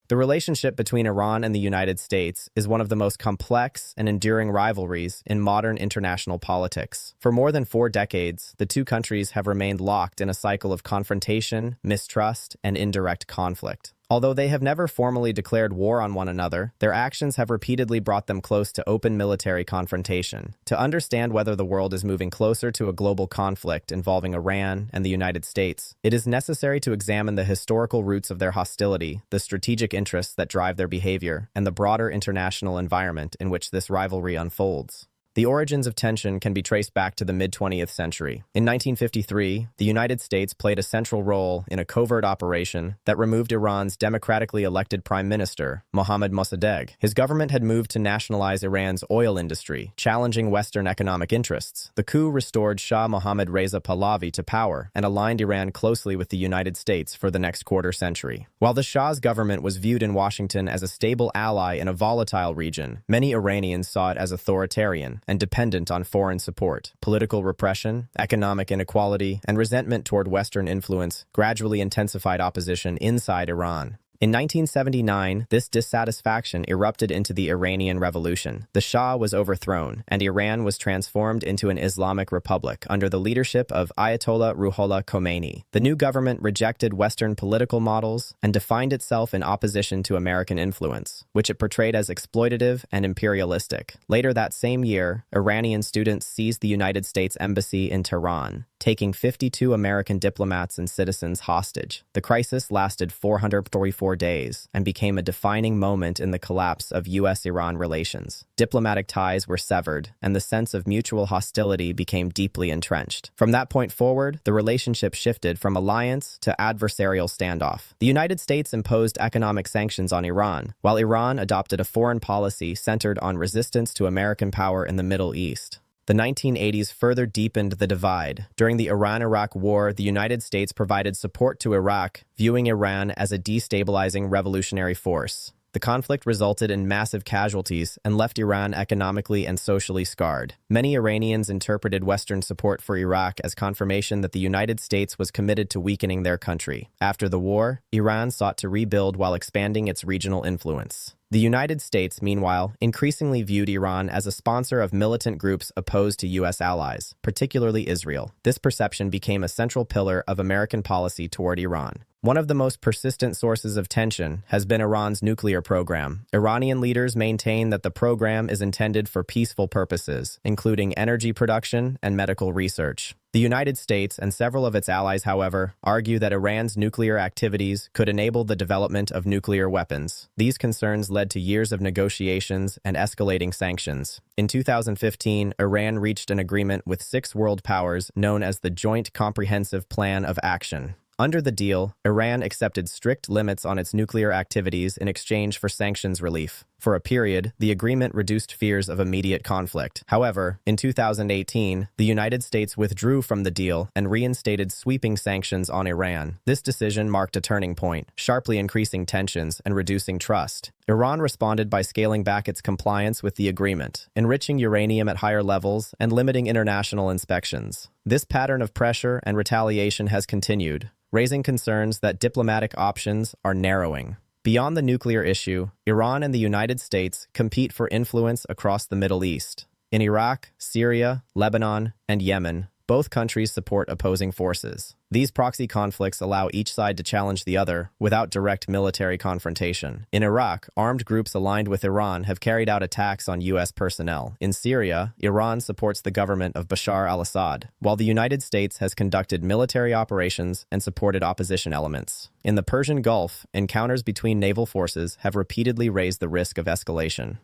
The relationship between Iran and the United States is one of the most complex and enduring rivalries in modern international politics. For more than 4 decades, the two countries have remained locked in a cycle of confrontation, mistrust, and indirect conflict. Although they have never formally declared war on one another, their actions have repeatedly brought them close to open military confrontation. To understand whether the world is moving closer to a global conflict involving Iran and the United States, it is necessary to examine the historical roots of their hostility, the strategic interests that drive their behavior, and the broader international environment in which this rivalry unfolds. The origins of tension can be traced back to the mid-20th century. In 1953, the United States played a central role in a covert operation that removed Iran's democratically elected prime minister, Mohammad Mossadegh. His government had moved to nationalize Iran's oil industry, challenging Western economic interests. The coup restored Shah Mohammad Reza Pahlavi to power and aligned Iran closely with the United States for the next quarter century. While the Shah's government was viewed in Washington as a stable ally in a volatile region, many Iranians saw it as authoritarian and dependent on foreign support. Political repression, economic inequality, and resentment toward Western influence gradually intensified opposition inside Iran. In 1979, this dissatisfaction erupted into the Iranian Revolution. The Shah was overthrown, and Iran was transformed into an Islamic republic under the leadership of Ayatollah Ruhollah Khomeini. The new government rejected Western political models and defined itself in opposition to American influence, which it portrayed as exploitative and imperialistic. Later that same year, Iranian students seized the United States Embassy in Tehran, taking 52 American diplomats and citizens hostage. The crisis lasted 444 days and became a defining moment in the collapse of U.S.-Iran relations. Diplomatic ties were severed, and the sense of mutual hostility became deeply entrenched. From that point forward, the relationship shifted from alliance to adversarial standoff. The United States imposed economic sanctions on Iran, while Iran adopted a foreign policy centered on resistance to American power in the Middle East. The 1980s further deepened the divide. During the Iran-Iraq War, the United States provided support to Iraq, viewing Iran as a destabilizing revolutionary force. The conflict resulted in massive casualties and left Iran economically and socially scarred. Many Iranians interpreted Western support for Iraq as confirmation that the United States was committed to weakening their country. After the war, Iran sought to rebuild while expanding its regional influence. The United States, meanwhile, increasingly viewed Iran as a sponsor of militant groups opposed to U.S. allies, particularly Israel. This perception became a central pillar of American policy toward Iran. One of the most persistent sources of tension has been Iran's nuclear program. Iranian leaders maintain that the program is intended for peaceful purposes, including energy production and medical research. The United States and several of its allies, however, argue that Iran's nuclear activities could enable the development of nuclear weapons. These concerns led to years of negotiations and escalating sanctions. In 2015, Iran reached an agreement with 6 world powers known as the Joint Comprehensive Plan of Action. Under the deal, Iran accepted strict limits on its nuclear activities in exchange for sanctions relief. For a period, the agreement reduced fears of immediate conflict. However, in 2018, the United States withdrew from the deal and reinstated sweeping sanctions on Iran. This decision marked a turning point, sharply increasing tensions and reducing trust. Iran responded by scaling back its compliance with the agreement, enriching uranium at higher levels and limiting international inspections. This pattern of pressure and retaliation has continued, raising concerns that diplomatic options are narrowing. Beyond the nuclear issue, Iran and the United States compete for influence across the Middle East. In Iraq, Syria, Lebanon, and Yemen, both countries support opposing forces. These proxy conflicts allow each side to challenge the other without direct military confrontation. In Iraq, armed groups aligned with Iran have carried out attacks on U.S. personnel. In Syria, Iran supports the government of Bashar al-Assad, while the United States has conducted military operations and supported opposition elements. In the Persian Gulf, encounters between naval forces have repeatedly raised the risk of escalation.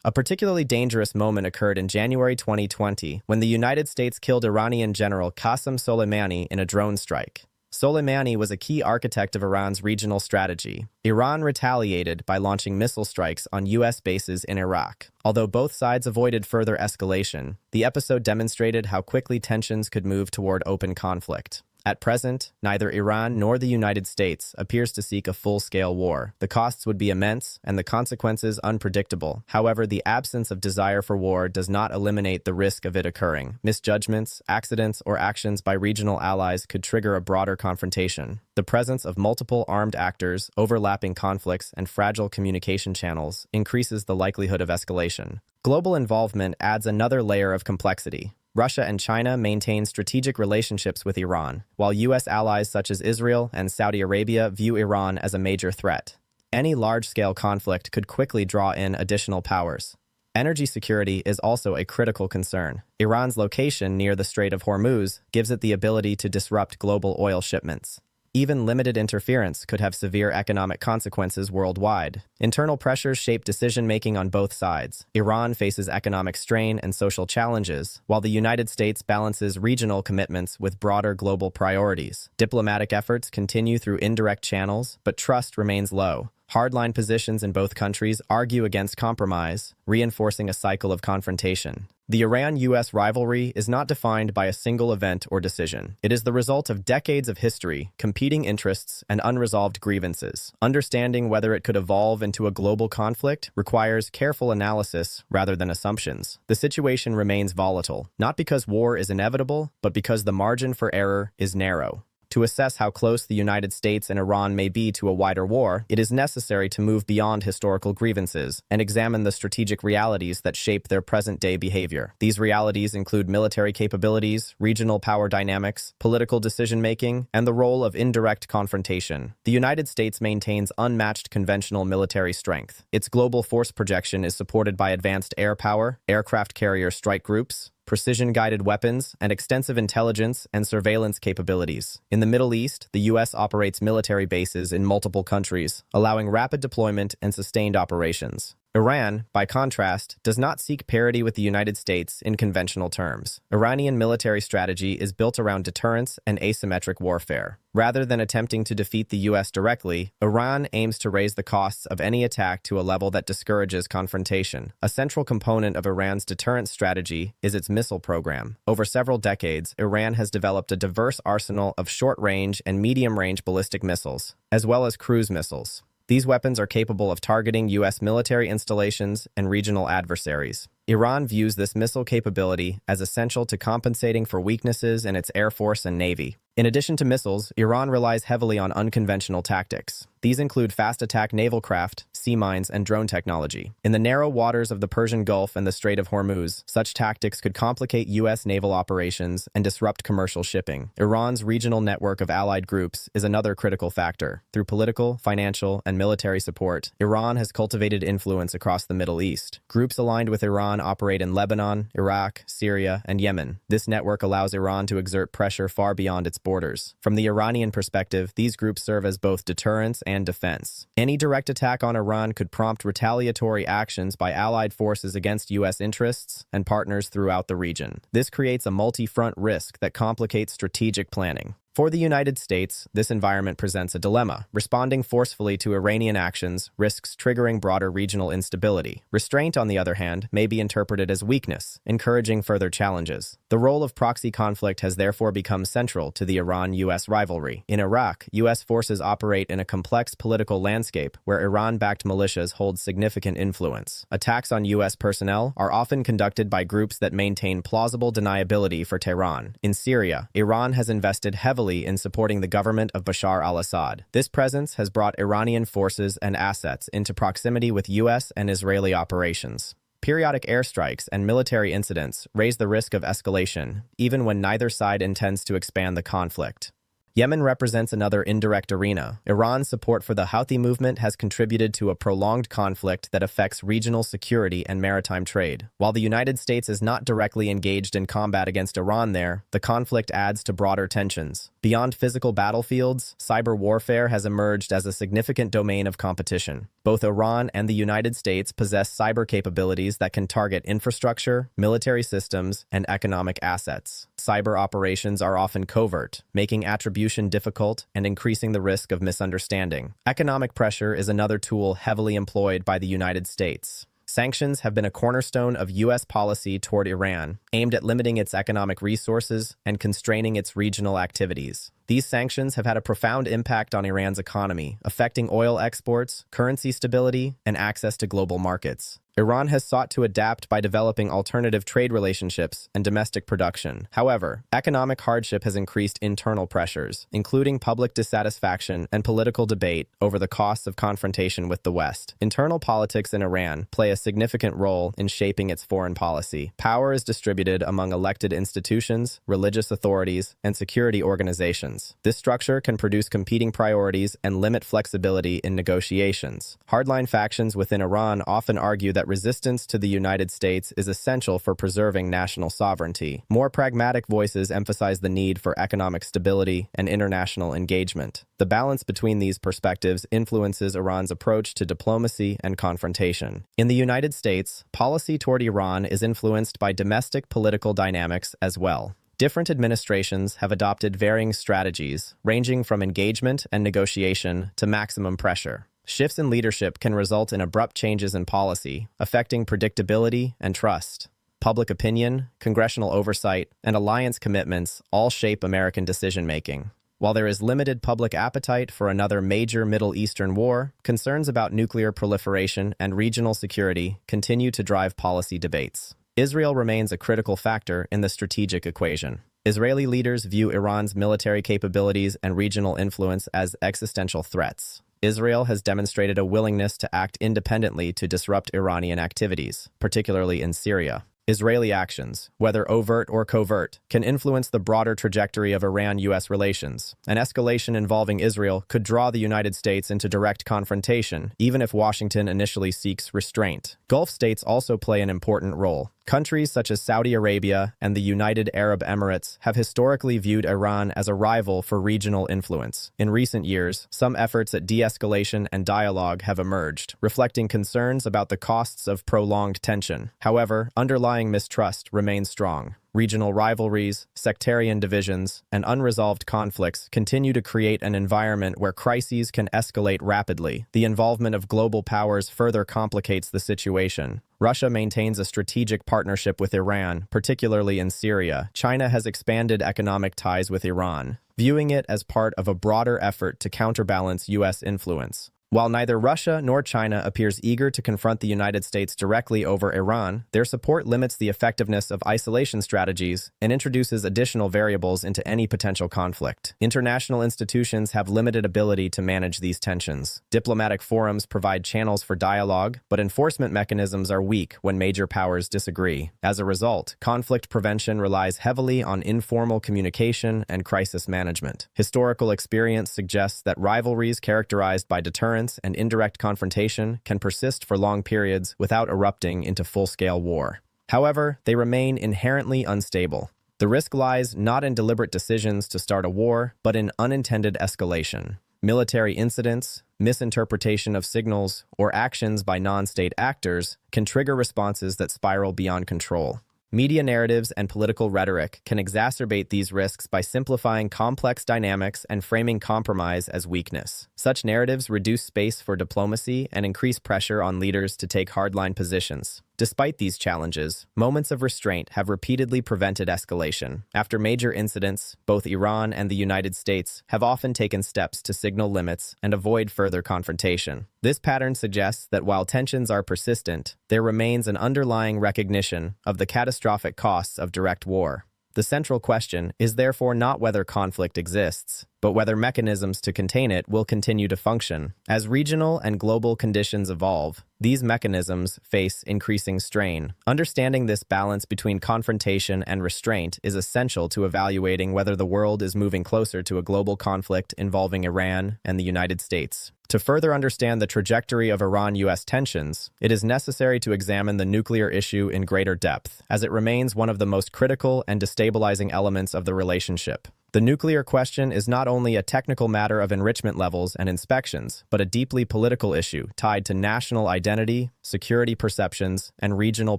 A particularly dangerous moment occurred in January 2020 when the United States killed Iranian General Qasem Soleimani in a drone strike. Soleimani was a key architect of Iran's regional strategy. Iran retaliated by launching missile strikes on U.S. bases in Iraq. Although both sides avoided further escalation, the episode demonstrated how quickly tensions could move toward open conflict. At present, neither Iran nor the United States appears to seek a full-scale war. The costs would be immense and the consequences unpredictable. However, the absence of desire for war does not eliminate the risk of it occurring. Misjudgments, accidents, or actions by regional allies could trigger a broader confrontation. The presence of multiple armed actors, overlapping conflicts, and fragile communication channels increases the likelihood of escalation. Global involvement adds another layer of complexity. Russia and China maintain strategic relationships with Iran, while U.S. allies such as Israel and Saudi Arabia view Iran as a major threat. Any large-scale conflict could quickly draw in additional powers. Energy security is also a critical concern. Iran's location near the Strait of Hormuz gives it the ability to disrupt global oil shipments. Even limited interference could have severe economic consequences worldwide. Internal pressures shape decision-making on both sides. Iran faces economic strain and social challenges, while the United States balances regional commitments with broader global priorities. Diplomatic efforts continue through indirect channels, but trust remains low. Hardline positions in both countries argue against compromise, reinforcing a cycle of confrontation. The Iran-US rivalry is not defined by a single event or decision. It is the result of decades of history, competing interests, and unresolved grievances. Understanding whether it could evolve into a global conflict requires careful analysis rather than assumptions. The situation remains volatile, not because war is inevitable, but because the margin for error is narrow. To assess how close the United States and Iran may be to a wider war, it is necessary to move beyond historical grievances and examine the strategic realities that shape their present-day behavior. These realities include military capabilities, regional power dynamics, political decision-making, and the role of indirect confrontation. The United States maintains unmatched conventional military strength. Its global force projection is supported by advanced air power, aircraft carrier strike groups, precision-guided weapons, and extensive intelligence and surveillance capabilities. In the Middle East, the U.S. operates military bases in multiple countries, allowing rapid deployment and sustained operations. Iran, by contrast, does not seek parity with the United States in conventional terms. Iranian military strategy is built around deterrence and asymmetric warfare. Rather than attempting to defeat the U.S. directly, Iran aims to raise the costs of any attack to a level that discourages confrontation. A central component of Iran's deterrence strategy is its missile program. Over several decades, Iran has developed a diverse arsenal of short-range and medium-range ballistic missiles, as well as cruise missiles. These weapons are capable of targeting U.S. military installations and regional adversaries. Iran views this missile capability as essential to compensating for weaknesses in its air force and navy. In addition to missiles, Iran relies heavily on unconventional tactics. These include fast-attack naval craft, sea mines, and drone technology. In the narrow waters of the Persian Gulf and the Strait of Hormuz, such tactics could complicate U.S. naval operations and disrupt commercial shipping. Iran's regional network of allied groups is another critical factor. Through political, financial, and military support, Iran has cultivated influence across the Middle East. Groups aligned with Iran operate in Lebanon, Iraq, Syria, and Yemen. This network allows Iran to exert pressure far beyond its borders. From the Iranian perspective, these groups serve as both deterrence and defense. Any direct attack on Iran could prompt retaliatory actions by allied forces against U.S. interests and partners throughout the region. This creates a multi-front risk that complicates strategic planning. For the United States, this environment presents a dilemma. Responding forcefully to Iranian actions risks triggering broader regional instability. Restraint, on the other hand, may be interpreted as weakness, encouraging further challenges. The role of proxy conflict has therefore become central to the Iran-U.S. rivalry. In Iraq, U.S. forces operate in a complex political landscape where Iran-backed militias hold significant influence. Attacks on U.S. personnel are often conducted by groups that maintain plausible deniability for Tehran. In Syria, Iran has invested heavily in supporting the government of Bashar al-Assad. This presence has brought Iranian forces and assets into proximity with U.S. and Israeli operations. Periodic airstrikes and military incidents raise the risk of escalation, even when neither side intends to expand the conflict. Yemen represents another indirect arena. Iran's support for the Houthi movement has contributed to a prolonged conflict that affects regional security and maritime trade. While the United States is not directly engaged in combat against Iran there, the conflict adds to broader tensions. Beyond physical battlefields, cyber warfare has emerged as a significant domain of competition. Both Iran and the United States possess cyber capabilities that can target infrastructure, military systems, and economic assets. Cyber operations are often covert, making attribution difficult and increasing the risk of misunderstanding. Economic pressure is another tool heavily employed by the United States. Sanctions have been a cornerstone of U.S. policy toward Iran, aimed at limiting its economic resources and constraining its regional activities. These sanctions have had a profound impact on Iran's economy, affecting oil exports, currency stability, and access to global markets. Iran has sought to adapt by developing alternative trade relationships and domestic production. However, economic hardship has increased internal pressures, including public dissatisfaction and political debate over the costs of confrontation with the West. Internal politics in Iran play a significant role in shaping its foreign policy. Power is distributed among elected institutions, religious authorities, and security organizations. This structure can produce competing priorities and limit flexibility in negotiations. Hardline factions within Iran often argue that resistance to the United States is essential for preserving national sovereignty. More pragmatic voices emphasize the need for economic stability and international engagement. The balance between these perspectives influences Iran's approach to diplomacy and confrontation. In the United States, policy toward Iran is influenced by domestic political dynamics as well. Different administrations have adopted varying strategies, ranging from engagement and negotiation to maximum pressure. Shifts in leadership can result in abrupt changes in policy, affecting predictability and trust. Public opinion, congressional oversight, and alliance commitments all shape American decision-making. While there is limited public appetite for another major Middle Eastern war, concerns about nuclear proliferation and regional security continue to drive policy debates. Israel remains a critical factor in the strategic equation. Israeli leaders view Iran's military capabilities and regional influence as existential threats. Israel has demonstrated a willingness to act independently to disrupt Iranian activities, particularly in Syria. Israeli actions, whether overt or covert, can influence the broader trajectory of Iran-US relations. An escalation involving Israel could draw the United States into direct confrontation, even if Washington initially seeks restraint. Gulf states also play an important role. Countries such as Saudi Arabia and the United Arab Emirates have historically viewed Iran as a rival for regional influence. In recent years, some efforts at de-escalation and dialogue have emerged, reflecting concerns about the costs of prolonged tension. However, underlying mistrust remains strong. Regional rivalries, sectarian divisions, and unresolved conflicts continue to create an environment where crises can escalate rapidly. The involvement of global powers further complicates the situation. Russia maintains a strategic partnership with Iran, particularly in Syria. China has expanded economic ties with Iran, viewing it as part of a broader effort to counterbalance U.S. influence. While neither Russia nor China appears eager to confront the United States directly over Iran, their support limits the effectiveness of isolation strategies and introduces additional variables into any potential conflict. International institutions have limited ability to manage these tensions. Diplomatic forums provide channels for dialogue, but enforcement mechanisms are weak when major powers disagree. As a result, conflict prevention relies heavily on informal communication and crisis management. Historical experience suggests that rivalries characterized by deterrence and indirect confrontation can persist for long periods without erupting into full-scale war. However, they remain inherently unstable. The risk lies not in deliberate decisions to start a war, but in unintended escalation. Military incidents, misinterpretation of signals, or actions by non-state actors can trigger responses that spiral beyond control. Media narratives and political rhetoric can exacerbate these risks by simplifying complex dynamics and framing compromise as weakness. Such narratives reduce space for diplomacy and increase pressure on leaders to take hardline positions. Despite these challenges, moments of restraint have repeatedly prevented escalation. After major incidents, both Iran and the United States have often taken steps to signal limits and avoid further confrontation. This pattern suggests that while tensions are persistent, there remains an underlying recognition of the catastrophic costs of direct war. The central question is therefore not whether conflict exists, but whether mechanisms to contain it will continue to function. As regional and global conditions evolve, these mechanisms face increasing strain. Understanding this balance between confrontation and restraint is essential to evaluating whether the world is moving closer to a global conflict involving Iran and the United States. To further understand the trajectory of Iran-US tensions, it is necessary to examine the nuclear issue in greater depth, as it remains one of the most critical and destabilizing elements of the relationship. The nuclear question is not only a technical matter of enrichment levels and inspections, but a deeply political issue tied to national identity, security perceptions, and regional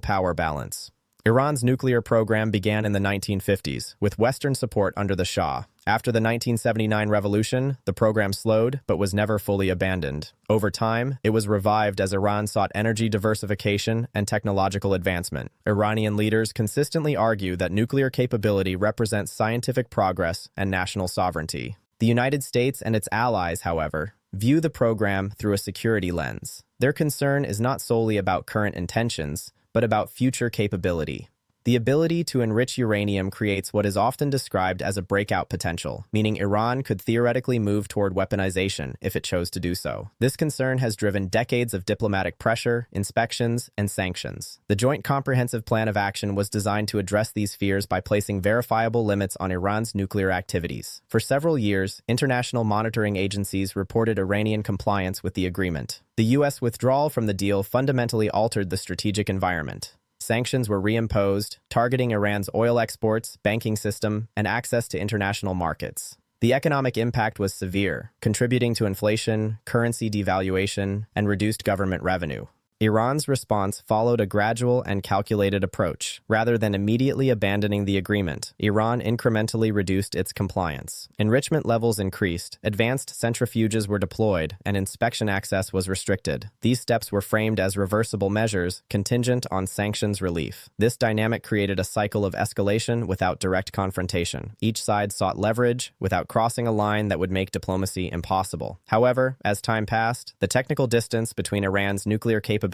power balance. Iran's nuclear program began in the 1950s, with Western support under the Shah. After the 1979 revolution, the program slowed, but was never fully abandoned. Over time, it was revived as Iran sought energy diversification and technological advancement. Iranian leaders consistently argue that nuclear capability represents scientific progress and national sovereignty. The United States and its allies, however, view the program through a security lens. Their concern is not solely about current intentions, but about future capability. The ability to enrich uranium creates what is often described as a breakout potential, meaning Iran could theoretically move toward weaponization if it chose to do so. This concern has driven decades of diplomatic pressure, inspections, and sanctions. The Joint Comprehensive Plan of Action was designed to address these fears by placing verifiable limits on Iran's nuclear activities. For several years, international monitoring agencies reported Iranian compliance with the agreement. The U.S. withdrawal from the deal fundamentally altered the strategic environment. Sanctions were reimposed, targeting Iran's oil exports, banking system, and access to international markets. The economic impact was severe, contributing to inflation, currency devaluation, and reduced government revenue. Iran's response followed a gradual and calculated approach. Rather than immediately abandoning the agreement, Iran incrementally reduced its compliance. Enrichment levels increased, advanced centrifuges were deployed, and inspection access was restricted. These steps were framed as reversible measures, contingent on sanctions relief. This dynamic created a cycle of escalation without direct confrontation. Each side sought leverage without crossing a line that would make diplomacy impossible. However, as time passed, the technical distance between Iran's nuclear capabilities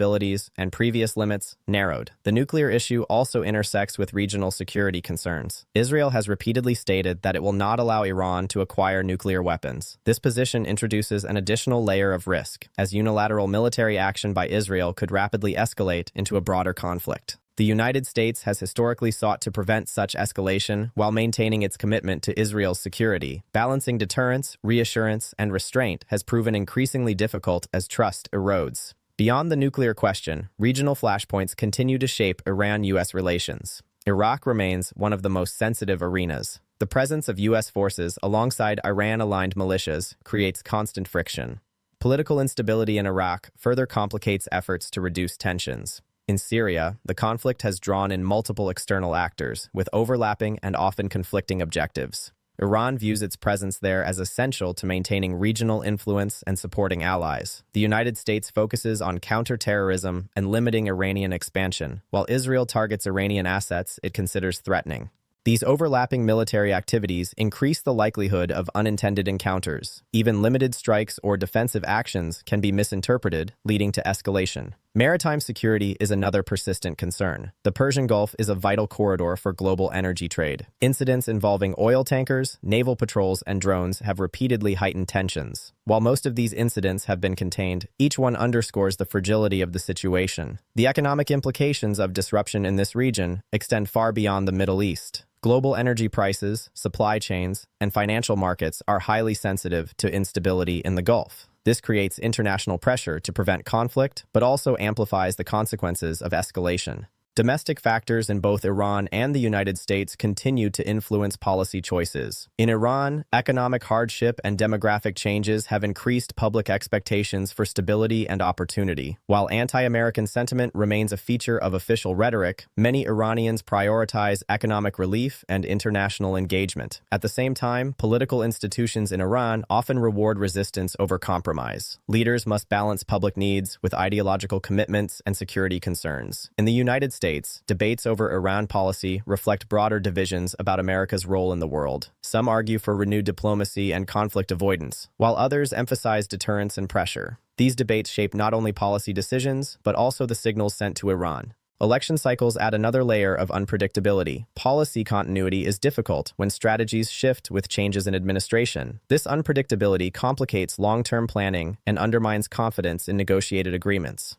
and previous limits narrowed. The nuclear issue also intersects with regional security concerns. Israel has repeatedly stated that it will not allow Iran to acquire nuclear weapons. This position introduces an additional layer of risk, as unilateral military action by Israel could rapidly escalate into a broader conflict. The United States has historically sought to prevent such escalation while maintaining its commitment to Israel's security. Balancing deterrence, reassurance, and restraint has proven increasingly difficult as trust erodes. Beyond the nuclear question, regional flashpoints continue to shape Iran-U.S. relations. Iraq remains one of the most sensitive arenas. The presence of U.S. forces alongside Iran-aligned militias creates constant friction. Political instability in Iraq further complicates efforts to reduce tensions. In Syria, the conflict has drawn in multiple external actors, with overlapping and often conflicting objectives. Iran views its presence there as essential to maintaining regional influence and supporting allies. The United States focuses on counterterrorism and limiting Iranian expansion, while Israel targets Iranian assets it considers threatening. These overlapping military activities increase the likelihood of unintended encounters. Even limited strikes or defensive actions can be misinterpreted, leading to escalation. Maritime security is another persistent concern. The Persian Gulf is a vital corridor for global energy trade. Incidents involving oil tankers, naval patrols, and drones have repeatedly heightened tensions. While most of these incidents have been contained, each one underscores the fragility of the situation. The economic implications of disruption in this region extend far beyond the Middle East. Global energy prices, supply chains, and financial markets are highly sensitive to instability in the Gulf. This creates international pressure to prevent conflict, but also amplifies the consequences of escalation. Domestic factors in both Iran and the United States continue to influence policy choices. In Iran, economic hardship and demographic changes have increased public expectations for stability and opportunity. While anti-American sentiment remains a feature of official rhetoric, many Iranians prioritize economic relief and international engagement. At the same time, political institutions in Iran often reward resistance over compromise. Leaders must balance public needs with ideological commitments and security concerns. In the United States, debates over Iran policy reflect broader divisions about America's role in the world. Some argue for renewed diplomacy and conflict avoidance, while others emphasize deterrence and pressure. These debates shape not only policy decisions, but also the signals sent to Iran. Election cycles add another layer of unpredictability. Policy continuity is difficult when strategies shift with changes in administration. This unpredictability complicates long-term planning and undermines confidence in negotiated agreements.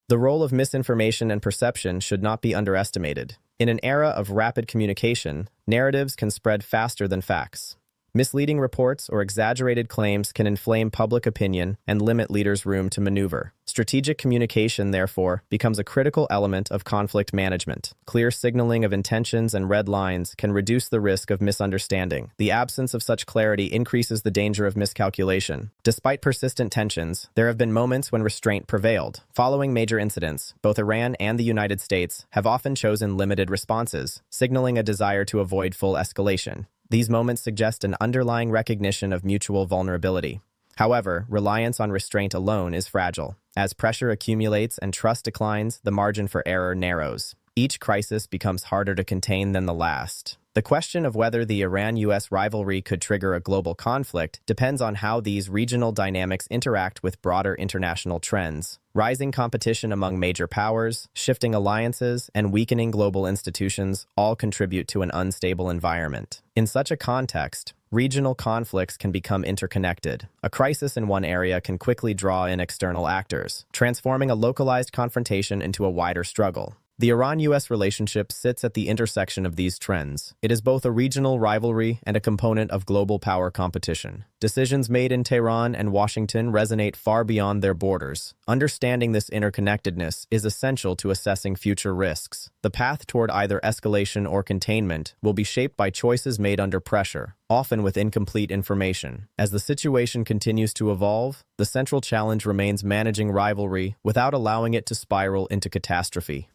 The role of misinformation and perception should not be underestimated. In an era of rapid communication, narratives can spread faster than facts. Misleading reports or exaggerated claims can inflame public opinion and limit leaders' room to maneuver. Strategic communication, therefore, becomes a critical element of conflict management. Clear signaling of intentions and red lines can reduce the risk of misunderstanding. The absence of such clarity increases the danger of miscalculation. Despite persistent tensions, there have been moments when restraint prevailed. Following major incidents, both Iran and the United States have often chosen limited responses, signaling a desire to avoid full escalation. These moments suggest an underlying recognition of mutual vulnerability. However, reliance on restraint alone is fragile. As pressure accumulates and trust declines, the margin for error narrows. each crisis becomes harder to contain than the last. The question of whether the Iran-US rivalry could trigger a global conflict depends on how these regional dynamics interact with broader international trends. Rising competition among major powers, shifting alliances, and weakening global institutions all contribute to an unstable environment. In such a context, regional conflicts can become interconnected. A crisis in one area can quickly draw in external actors, transforming a localized confrontation into a wider struggle. The Iran-US relationship sits at the intersection of these trends. It is both a regional rivalry and a component of global power competition. Decisions made in Tehran and Washington resonate far beyond their borders. Understanding this interconnectedness is essential to assessing future risks. The path toward either escalation or containment will be shaped by choices made under pressure, often with incomplete information. As the situation continues to evolve, the central challenge remains managing rivalry without allowing it to spiral into catastrophe.